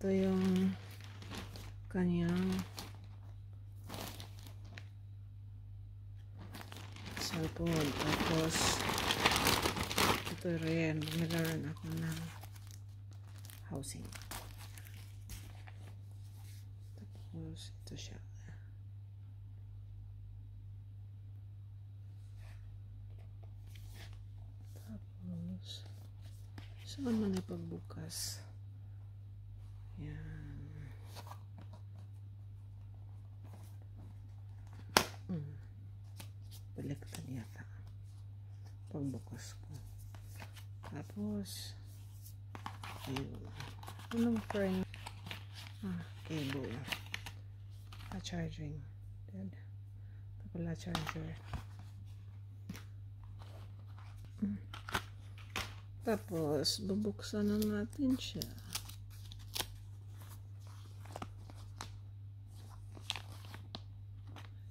Ito yung kanyang cellphone. Tapos ito rin, bumili rin ako ng housing. Tapos ito siya. Tapos saan man ay pagbukas? Yan. Baliktad yata pagbukas ko. Tapos ayun. Anong frame? Cable. Charging. Dead. Ito pala charger. Tapos bubuksan na natin siya.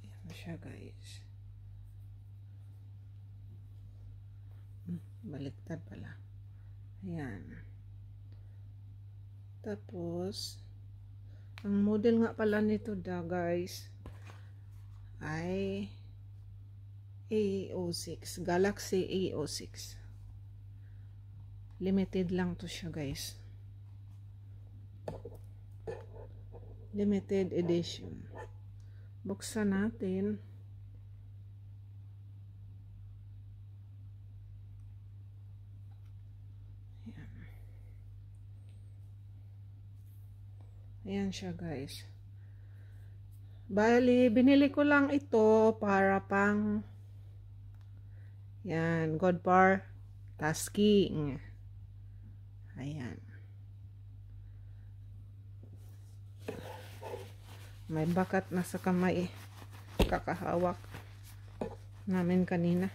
Ayan na siya, guys. Baliktad pala. Ayan. Tapos ang model nga pala nito guys ay A06, Galaxy A06. Limited lang to siya, guys. Limited edition. Buksan natin. Ayan siya, guys. Bali, binili ko lang ito para pang yan, God Par tasking. Ayan. May bakat na sa kamay. Kakahawak namin kanina.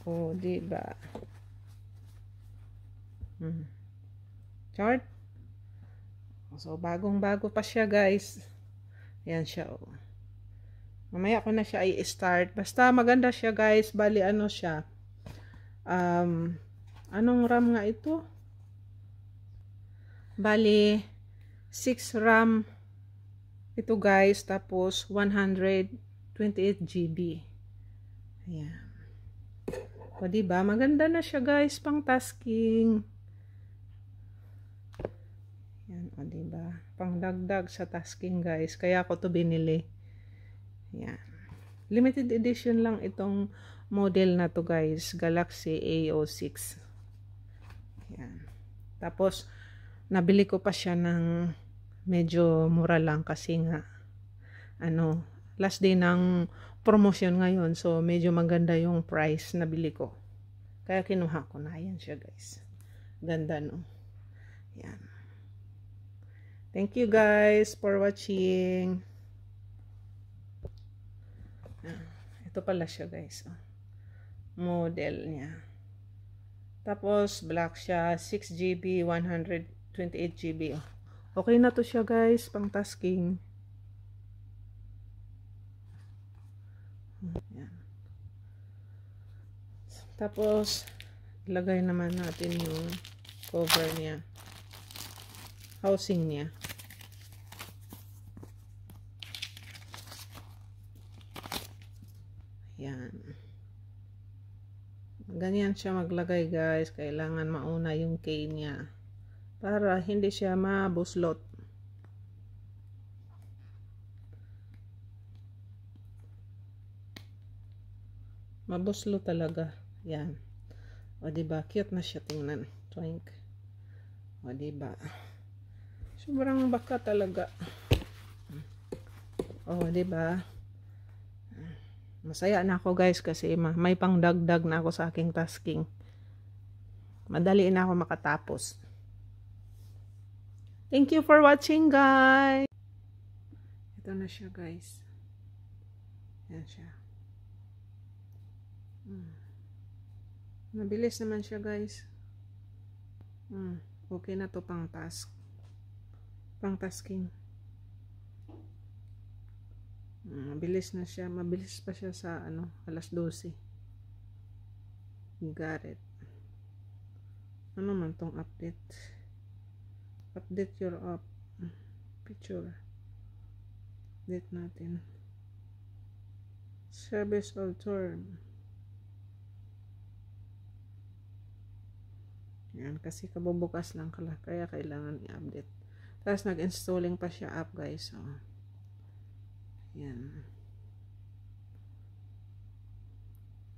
O, diba? Chart. So, bagong-bago pa siya, guys. Ayan siya, oh. Mamaya ko na siya i-start. Basta maganda siya, guys. Bali, ano siya. Anong RAM nga ito? Bali, 6 RAM. Ito, guys. Tapos, 128 GB. Ayan. O, diba? Maganda na siya, guys. Pang tasking. Yan, o diba? Pangdagdag sa tasking, guys. Kaya ako to binili. Yan. Limited edition lang itong model na to, guys. Galaxy A06. Yan. Tapos, nabili ko pa siya ng medyo mura lang kasi nga, ano, last day ng promotion ngayon. So, medyo maganda yung price na bili ko. Kaya kinuha ko na. Yan siya, guys. Ganda, no? Yan. Thank you, guys, for watching. Ito pala siya, guys. Model niya. Tapos, black siya. 6 GB, 128 GB. Okay na to siya, guys. Pang tasking. Yan. Tapos, ilagay naman natin yung cover niya. Housing niya. Yan. Ganyan siya maglagay, guys. Kailangan mauna yung K niya. Para hindi siya mabuslot. Mabuslot talaga. Yan. O, diba? Cute na siya tingnan. Twink. O, diba? Sobrang baka talaga. Oh, 'di ba? Masaya na ako, guys, kasi may pangdagdag na ako sa aking tasking. Madali na ako makatapos. Thank you for watching, guys. Ito na siya, guys. Yan siya. Mabilis naman siya, guys. Okay na to pang task. Pang tasking. Mabilis na siya. Mabilis pa siya sa alas 12. Got it. Ano man tong update? Update your app. Picture. Update natin. Service of term. Yan, kasi kabubukas lang kaya kailangan i-update. Tapos nag-installing pa siya app guys. So, yan.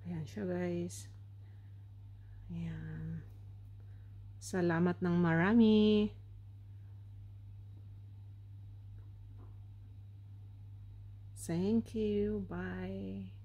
Ayan siya guys. Ayan. Salamat ng marami. Thank you. Bye.